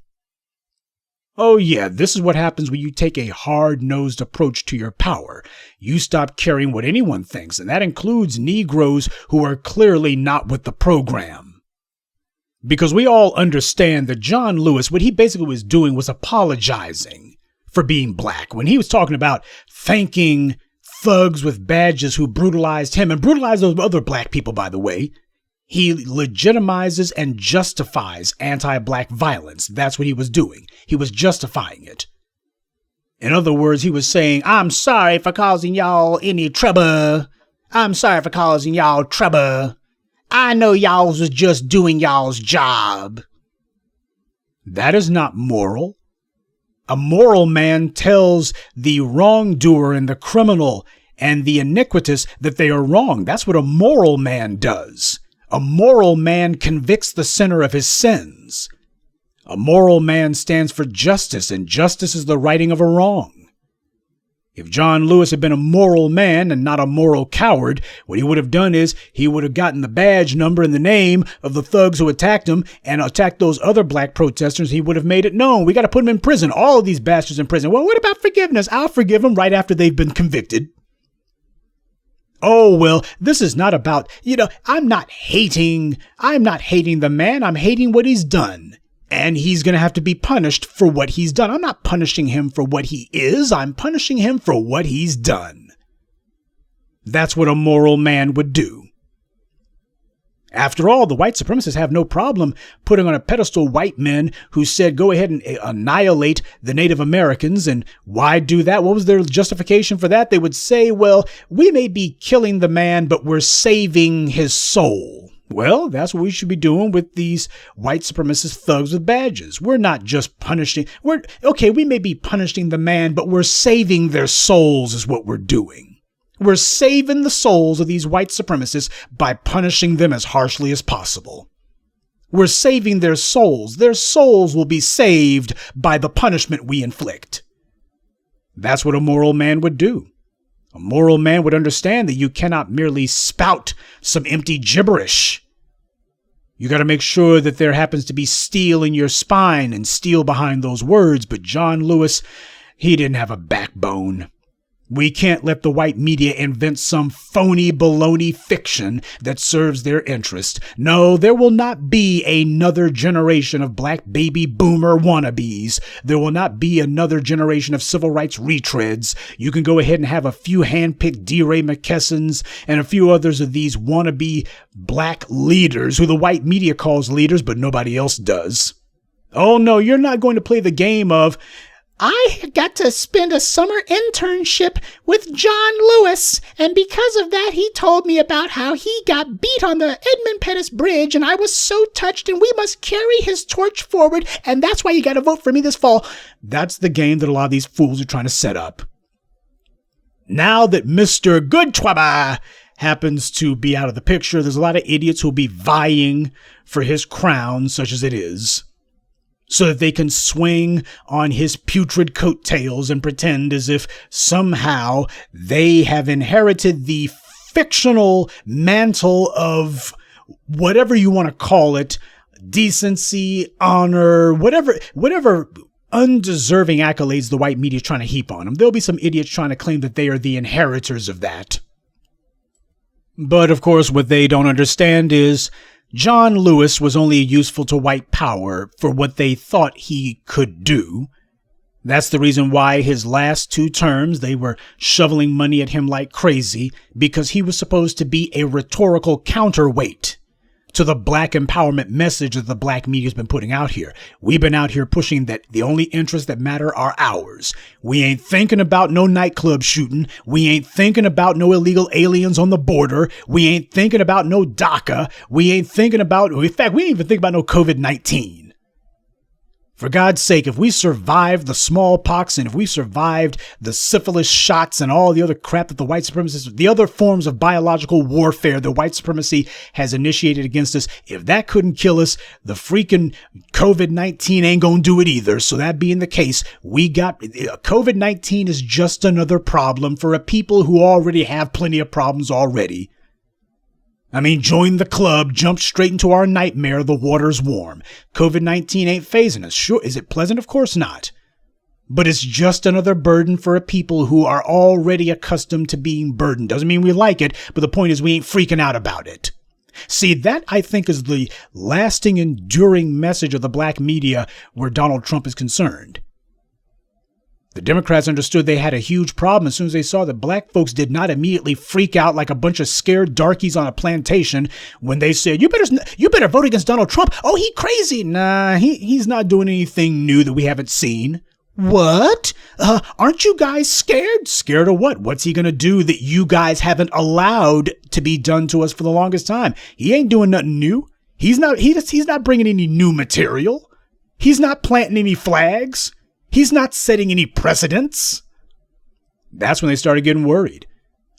Oh yeah, this is what happens when you take a hard-nosed approach to your power. You stop caring what anyone thinks, and that includes Negroes who are clearly not with the program. Because we all understand that John Lewis, what he basically was doing was apologizing for being black. When he was talking about thanking thugs with badges who brutalized him and brutalized those other black people, by the way, he legitimizes and justifies anti-black violence. That's what he was doing. He was justifying it. In other words, he was saying, I'm sorry for causing y'all any trouble. I'm sorry for causing y'all trouble. I know y'all was just doing y'all's job. That is not moral. A moral man tells the wrongdoer and the criminal and the iniquitous that they are wrong. That's what a moral man does. A moral man convicts the sinner of his sins. A moral man stands for justice, and justice is the righting of a wrong. If John Lewis had been a moral man and not a moral coward, what he would have done is he would have gotten the badge number and the name of the thugs who attacked him and attacked those other black protesters. He would have made it known. We got to put them in prison. All of these bastards in prison. Well, what about forgiveness? I'll forgive them right after they've been convicted. Oh, well, this is not about, I'm not hating the man. I'm hating what he's done. And he's going to have to be punished for what he's done. I'm not punishing him for what he is. I'm punishing him for what he's done. That's what a moral man would do. After all, the white supremacists have no problem putting on a pedestal white men who said, go ahead and annihilate the Native Americans. And why do that? What was their justification for that? They would say, well, we may be killing the man, but we're saving his soul. Well, that's what we should be doing with these white supremacist thugs with badges. We're not just punishing. We may be punishing the man, but we're saving their souls is what we're doing. We're saving the souls of these white supremacists by punishing them as harshly as possible. We're saving their souls. Their souls will be saved by the punishment we inflict. That's what a moral man would do. A moral man would understand that you cannot merely spout some empty gibberish. You got to make sure that there happens to be steel in your spine and steel behind those words. But John Lewis, he didn't have a backbone. We can't let the white media invent some phony baloney fiction that serves their interest. No, there will not be another generation of black baby boomer wannabes. There will not be another generation of civil rights retreads. You can go ahead and have a few hand-picked DeRay McKessons and a few others of these wannabe black leaders who the white media calls leaders, but nobody else does. Oh no, you're not going to play the game of, I got to spend a summer internship with John Lewis, and because of that, he told me about how he got beat on the Edmund Pettus Bridge, and I was so touched, and we must carry his torch forward, and that's why you got to vote for me this fall. That's the game that a lot of these fools are trying to set up. Now that Mr. Good Trubba happens to be out of the picture, there's a lot of idiots who will be vying for his crown, such as it is, so that they can swing on his putrid coattails and pretend as if somehow they have inherited the fictional mantle of whatever you want to call it, decency, honor, whatever undeserving accolades the white media is trying to heap on them. There'll be some idiots trying to claim that they are the inheritors of that. But of course, what they don't understand is John Lewis was only useful to white power for what they thought he could do. That's the reason why his last 2 terms, they were shoveling money at him like crazy, because he was supposed to be a rhetorical counterweight to the black empowerment message that the black media's been putting out here. We've been out here pushing that the only interests that matter are ours. We ain't thinking about no nightclub shooting. We ain't thinking about no illegal aliens on the border. We ain't thinking about no DACA. We ain't thinking about, in fact, we ain't even think about no COVID-19. For God's sake, if we survived the smallpox and if we survived the syphilis shots and all the other crap that the white supremacists, the other forms of biological warfare the white supremacy has initiated against us, if that couldn't kill us, the freaking COVID-19 ain't gonna do it either. So that being the case, COVID-19 is just another problem for a people who already have plenty of problems already. I mean, join the club, jump straight into our nightmare, the water's warm. COVID-19 ain't phasing us. Sure, is it pleasant? Of course not. But it's just another burden for a people who are already accustomed to being burdened. Doesn't mean we like it, but the point is we ain't freaking out about it. See, that I think is the lasting, enduring message of the black media where Donald Trump is concerned. The Democrats understood they had a huge problem as soon as they saw that black folks did not immediately freak out like a bunch of scared darkies on a plantation when they said, you better vote against Donald Trump. Oh, he crazy. Nah, he's not doing anything new that we haven't seen. What? Aren't you guys scared? Scared of what? What's he going to do that you guys haven't allowed to be done to us for the longest time? He ain't doing nothing new. He's not bringing any new material. He's not planting any flags. He's not setting any precedents. That's when they started getting worried.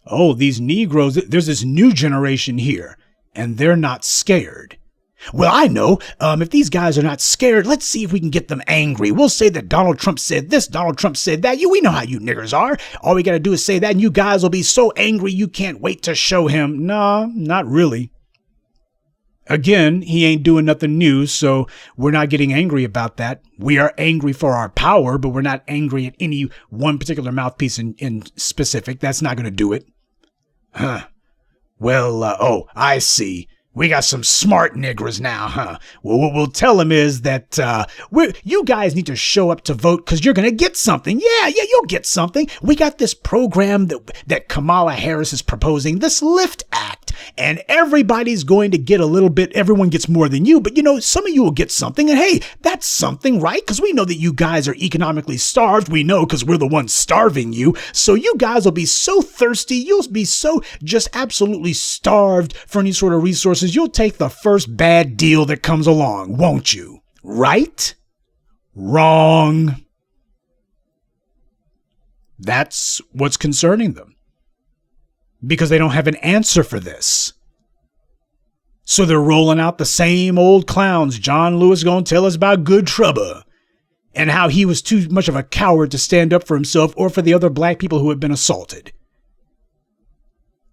Oh, these Negroes, there's this new generation here, and they're not scared. Well, I know. If these guys are not scared, let's see if we can get them angry. We'll say that Donald Trump said this, Donald Trump said that. We know how you niggers are. All we got to do is say that, and you guys will be so angry you can't wait to show him. No, not really. Again, he ain't doing nothing new, so we're not getting angry about that. We are angry for our power, but we're not angry at any one particular mouthpiece in specific. That's not going to do it. Huh. Well, I see. We got some smart niggers now, huh? Well, what we'll tell them is that you guys need to show up to vote because you're going to get something. Yeah, you'll get something. We got this program that Kamala Harris is proposing, this LIFT Act. and everybody's going to get a little bit. Everyone gets more than you, but some of you will get something, and hey, that's something, right? Because we know that you guys are economically starved. We know because we're the ones starving you. So you guys will be so thirsty. You'll be so just absolutely starved for any sort of resources. You'll take the first bad deal that comes along, won't you? Right? Wrong. That's what's concerning them, because they don't have an answer for this. So they're rolling out the same old clowns. John Lewis going to tell us about good Trubba and how he was too much of a coward to stand up for himself or for the other black people who had been assaulted.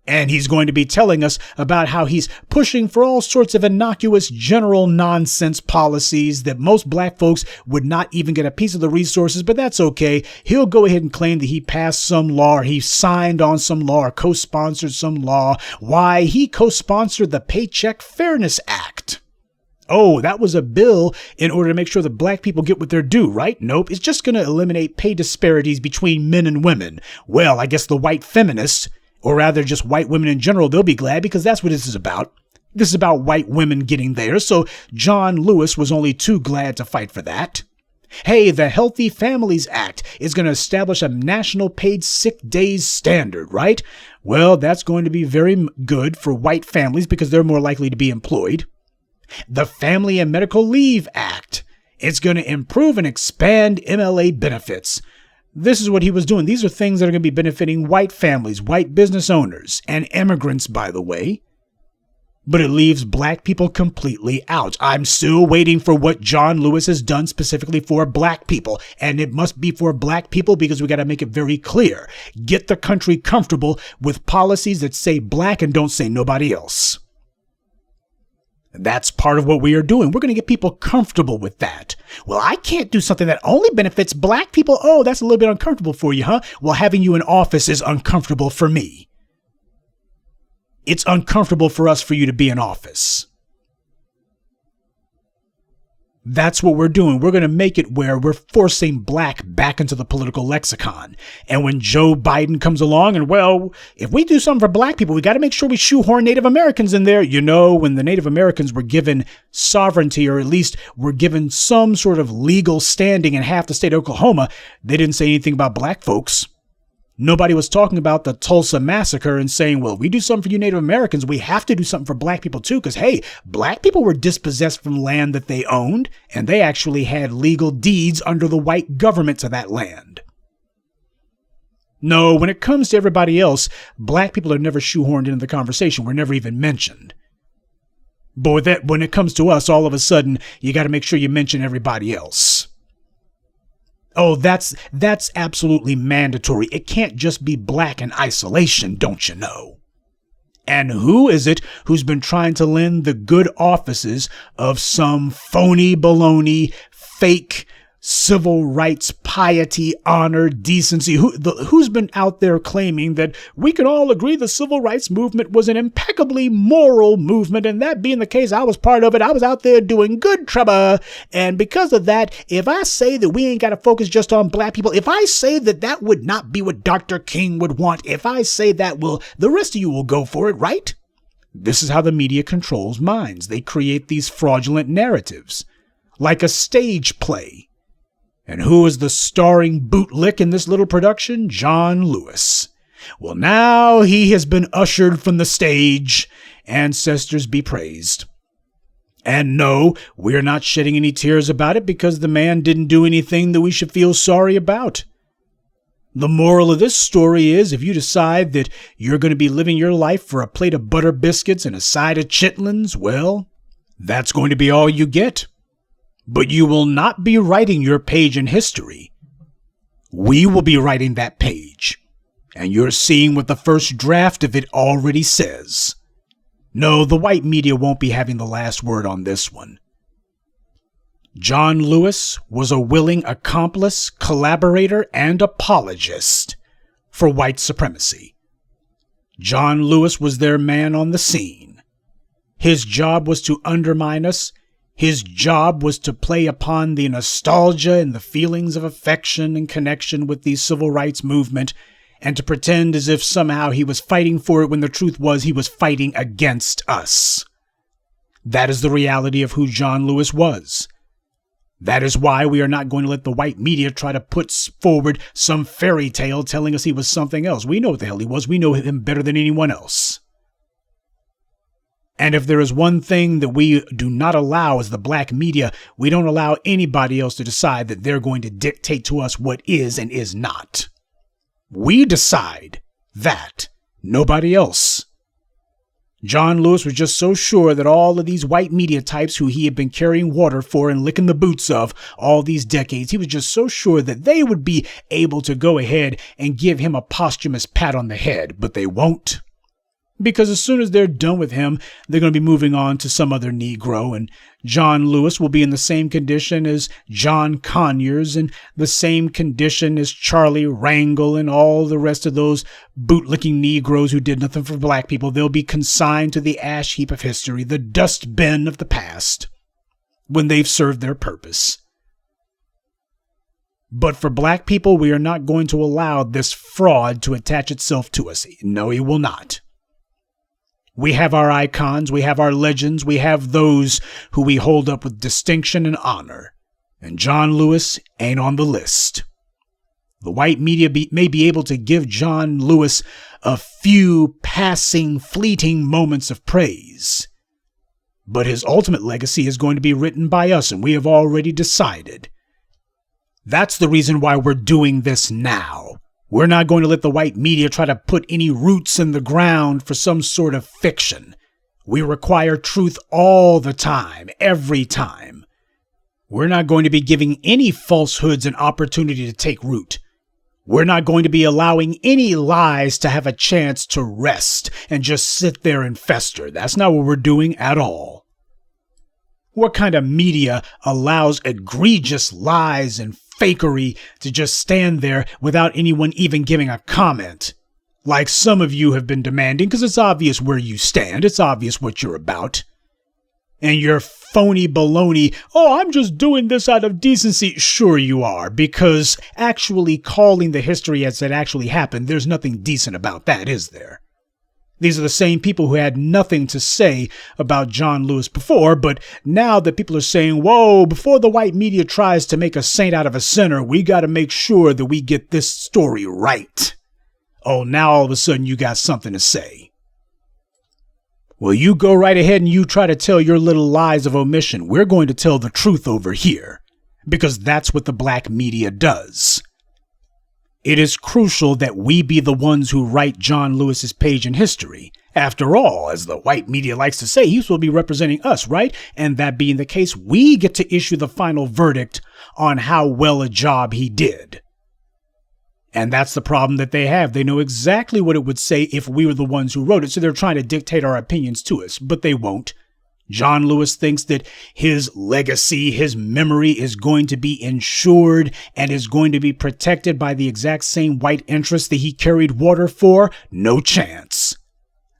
And he's going to be telling us about how he's pushing for all sorts of innocuous general nonsense policies that most black folks would not even get a piece of the resources, but that's okay. He'll go ahead and claim that he passed some law, or he signed on some law, or co-sponsored some law. Why? He co-sponsored the Paycheck Fairness Act. Oh, that was a bill in order to make sure that black people get what they're due, right? Nope. It's just going to eliminate pay disparities between men and women. Well, I guess the white feminists, or rather just white women in general, they'll be glad, because that's what this is about. This is about white women getting there. So John Lewis was only too glad to fight for that. Hey, the Healthy Families Act is going to establish a national paid sick days standard, right? Well, that's going to be very good for white families because they're more likely to be employed. The Family and Medical Leave Act. It's going to improve and expand MLA benefits. This is what he was doing. These are things that are going to be benefiting white families, white business owners, and immigrants, by the way. But it leaves black people completely out. I'm still waiting for what John Lewis has done specifically for black people. And it must be for black people because we got to make it very clear. Get the country comfortable with policies that say black and don't say nobody else. That's part of what we are doing. We're going to get people comfortable with that. Well, I can't do something that only benefits black people. Oh, that's a little bit uncomfortable for you, huh? Well, having you in office is uncomfortable for me. It's uncomfortable for us for you to be in office. That's what we're doing. We're going to make it where we're forcing black back into the political lexicon. And when Joe Biden comes along and, well, if we do something for black people, we got to make sure we shoehorn Native Americans in there. When the Native Americans were given sovereignty, or at least were given some sort of legal standing in half the state of Oklahoma, they didn't say anything about black folks. Nobody was talking about the Tulsa massacre and saying, well, we do something for you Native Americans, we have to do something for black people too, because, hey, black people were dispossessed from land that they owned, and they actually had legal deeds under the white government to that land. No, when it comes to everybody else, black people are never shoehorned into the conversation. We're never even mentioned. But when it comes to us, all of a sudden, you got to make sure you mention everybody else. Oh, that's absolutely mandatory. It can't just be black in isolation, don't you know? And who is it who's been trying to lend the good offices of some phony baloney, fake civil rights, piety, honor, decency? Who's been out there claiming that we can all agree the civil rights movement was an impeccably moral movement, and that being the case, I was part of it. I was out there doing good Trubba. And because of that, if I say that we ain't got to focus just on black people, if I say that that would not be what Dr. King would want, if I say that, well, the rest of you will go for it, right? This is how the media controls minds. They create these fraudulent narratives, like a stage play. And who is the starring bootlick in this little production? John Lewis. Well, now he has been ushered from the stage. Ancestors be praised. And no, we're not shedding any tears about it because the man didn't do anything that we should feel sorry about. The moral of this story is if you decide that you're going to be living your life for a plate of butter biscuits and a side of chitlins, well, that's going to be all you get. But you will not be writing your page in history. We will be writing that page. And you're seeing what the first draft of it already says. No, the white media won't be having the last word on this one. John Lewis was a willing accomplice, collaborator, and apologist for white supremacy. John Lewis was their man on the scene. His job was to undermine us. His job was to play upon the nostalgia and the feelings of affection and connection with the civil rights movement and to pretend as if somehow he was fighting for it when the truth was he was fighting against us. That is the reality of who John Lewis was. That is why we are not going to let the white media try to put forward some fairy tale telling us he was something else. We know what the hell he was. We know him better than anyone else. And if there is one thing that we do not allow as the black media, we don't allow anybody else to decide that they're going to dictate to us what is and is not. We decide that, nobody else. John Lewis was just so sure that all of these white media types who he had been carrying water for and licking the boots of all these decades, he was just so sure that they would be able to go ahead and give him a posthumous pat on the head, but they won't. Because as soon as they're done with him, they're going to be moving on to some other Negro, and John Lewis will be in the same condition as John Conyers and the same condition as Charlie Rangel and all the rest of those bootlicking Negroes who did nothing for black people. They'll be consigned to the ash heap of history, the dust bin of the past, when they've served their purpose. But for black people, we are not going to allow this fraud to attach itself to us. No, it will not. We have our icons, we have our legends, we have those who we hold up with distinction and honor. And John Lewis ain't on the list. The white media may be able to give John Lewis a few passing, fleeting moments of praise. But his ultimate legacy is going to be written by us, and we have already decided. That's the reason why we're doing this now. We're not going to let the white media try to put any roots in the ground for some sort of fiction. We require truth all the time, every time. We're not going to be giving any falsehoods an opportunity to take root. We're not going to be allowing any lies to have a chance to rest and just sit there and fester. That's not what we're doing at all. What kind of media allows egregious lies and fakery to just stand there without anyone even giving a comment? Like some of you have been demanding, because it's obvious where you stand. It's obvious what you're about. And your phony baloney, oh, I'm just doing this out of decency. Sure you are, because actually calling the history as it actually happened, there's nothing decent about that, is there? These are the same people who had nothing to say about John Lewis before, but now that people are saying, whoa, before the white media tries to make a saint out of a sinner, we got to make sure that we get this story right. Oh, now all of a sudden you got something to say. Well, you go right ahead and you try to tell your little lies of omission. We're going to tell the truth over here, because that's what the black media does. It is crucial that we be the ones who write John Lewis's page in history. After all, as the white media likes to say, he's supposed to be representing us, right? And that being the case, we get to issue the final verdict on how well a job he did. And that's the problem that they have. They know exactly what it would say if we were the ones who wrote it, so they're trying to dictate our opinions to us, but they won't. John Lewis thinks that his legacy, his memory is going to be ensured and is going to be protected by the exact same white interests that he carried water for. No chance.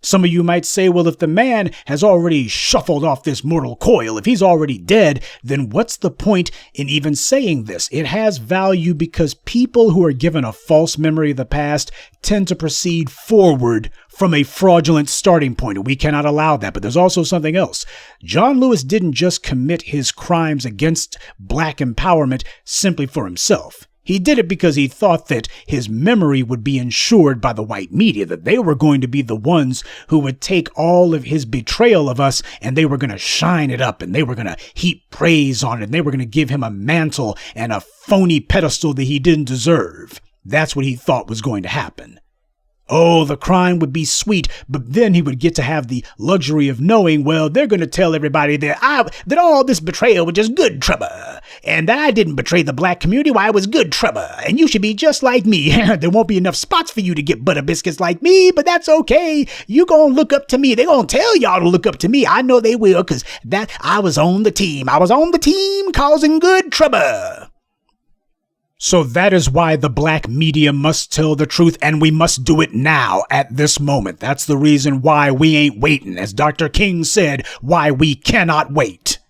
Some of you might say, well, if the man has already shuffled off this mortal coil, if he's already dead, then what's the point in even saying this? It has value because people who are given a false memory of the past tend to proceed forward from a fraudulent starting point, and we cannot allow that. But there's also something else. John Lewis didn't just commit his crimes against black empowerment simply for himself. He did it because he thought that his memory would be ensured by the white media, that they were going to be the ones who would take all of his betrayal of us and they were going to shine it up and they were going to heap praise on it and they were going to give him a mantle and a phony pedestal that he didn't deserve. That's what he thought was going to happen. Oh, the crime would be sweet, but then he would get to have the luxury of knowing, well, they're going to tell everybody that all this betrayal was just good Trubba, and that I didn't betray the black community, why it was good Trubba, and you should be just like me. There won't be enough spots for you to get butter biscuits like me, but that's okay. You gonna look up to me. They gonna tell y'all to look up to me. I know they will, because I was on the team. I was on the team causing good Trubba. So that is why the black media must tell the truth, and we must do it now, at this moment. That's the reason why we ain't waiting. As Dr. King said, why we cannot wait.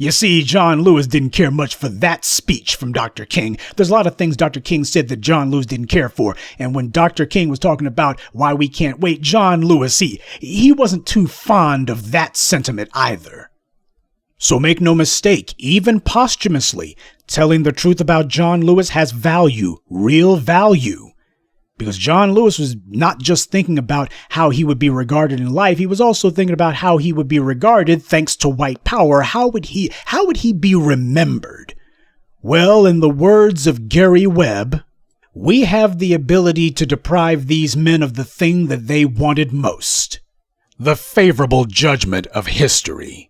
You see, John Lewis didn't care much for that speech from Dr. King. There's a lot of things Dr. King said that John Lewis didn't care for. And when Dr. King was talking about why we can't wait, John Lewis, he wasn't too fond of that sentiment either. So make no mistake, even posthumously, telling the truth about John Lewis has value, real value. Because John Lewis was not just thinking about how he would be regarded in life, he was also thinking about how he would be regarded thanks to white power. How would he be remembered? Well, in the words of Gary Webb, we have the ability to deprive these men of the thing that they wanted most, the favorable judgment of history.